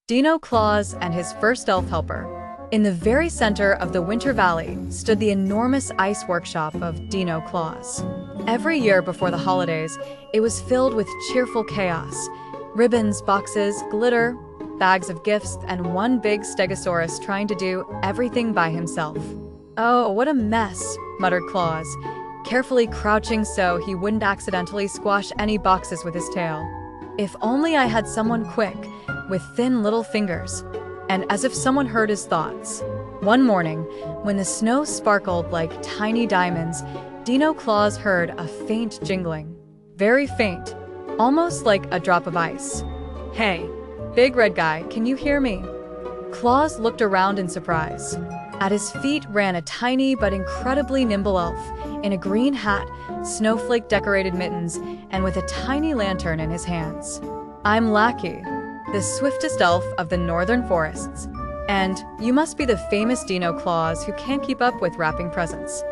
Dino Claus and his first elf helper. In the very center of the Winter Valley stood the enormous ice workshop of Dino Claus. Every year before the holidays, it was filled with cheerful chaos. Ribbons, boxes, glitter, bags of gifts, and one big Stegosaurus trying to do everything by himself. "Oh, what a mess," muttered Claus, carefully crouching so he wouldn't accidentally squash any boxes with his tail. "If only I had someone quick, with thin little fingers." And as if someone heard his thoughts, one morning, when the snow sparkled like tiny diamonds, Dino Claus heard a faint jingling. Very faint, almost like a drop of ice. "Hey, big red guy, can you hear me?" Claus looked around in surprise. At his feet ran a tiny but incredibly nimble elf, in a green hat, snowflake-decorated mittens, and with a tiny lantern in his hands. "I'm Lackey, the swiftest elf of the northern forests, and you must be the famous Dino Claus who can't keep up with wrapping presents."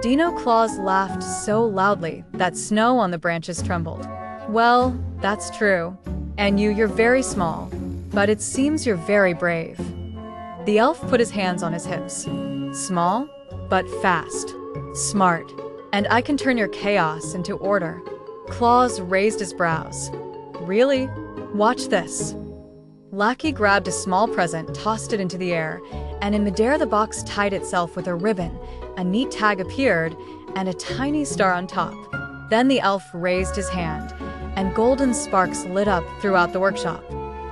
Dino Claus laughed so loudly that snow on the branches trembled. "Well, that's true. And you're very small, but it seems you're very brave." The elf put his hands on his hips. "Small, but fast, smart, and I can turn your chaos into order." Claus raised his brows. "Really? Watch this." Lackey grabbed a small present, tossed it into the air, and in midair the box tied itself with a ribbon. A neat tag appeared, and a tiny star on top. Then the elf raised his hand, and golden sparks lit up throughout the workshop.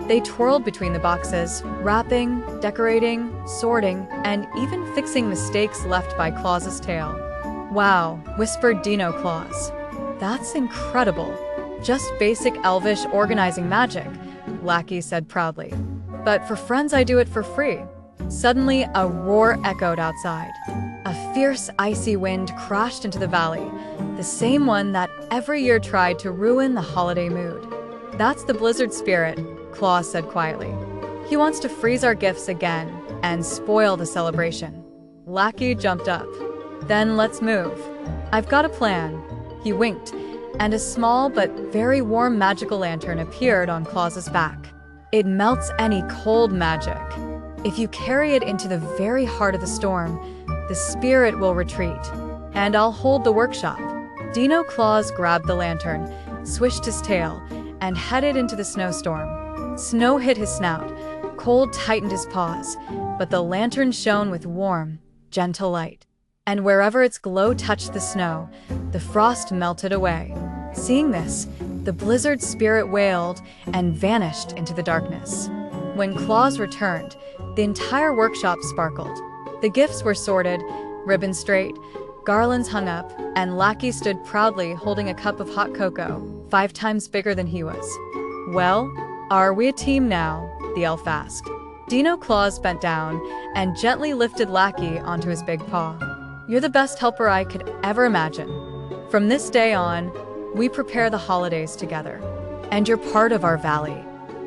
They twirled between the boxes, wrapping, decorating, sorting, and even fixing mistakes left by Claus's tail. "Wow," whispered Dino Claus. "That's incredible. Just basic elvish organizing magic," Lackey said proudly. "But for friends I do it for free." Suddenly, a roar echoed outside. A fierce, icy wind crashed into the valley, the same one that every year tried to ruin the holiday mood. "That's the blizzard spirit," Claus said quietly. "He wants to freeze our gifts again and spoil the celebration." Lackey jumped up. "Then let's move. I've got a plan." He winked, and a small but very warm magical lantern appeared on Claus's back. "It melts any cold magic. If you carry it into the very heart of the storm, the spirit will retreat, and I'll hold the workshop." Dino Claus grabbed the lantern, swished his tail, and headed into the snowstorm. Snow hit his snout, cold tightened his paws, but the lantern shone with warm, gentle light. And wherever its glow touched the snow, the frost melted away. Seeing this, the blizzard spirit wailed and vanished into the darkness. When Claus returned, the entire workshop sparkled. The gifts were sorted, ribbons straight, garlands hung up, and Lackey stood proudly holding a cup of hot cocoa, 5 times bigger than he was. "Well, are we a team now?" the elf asked. Dino Claus bent down and gently lifted Lackey onto his big paw. "You're the best helper I could ever imagine. From this day on, we prepare the holidays together, and you're part of our valley."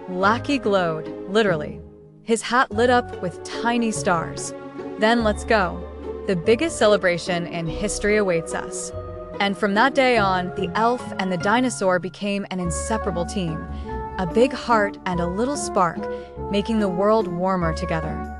Lackey glowed, literally. His hat lit up with tiny stars. "Then let's go. The biggest celebration in history awaits us." And from that day on, the elf and the dinosaur became an inseparable team, a big heart and a little spark, making the world warmer together.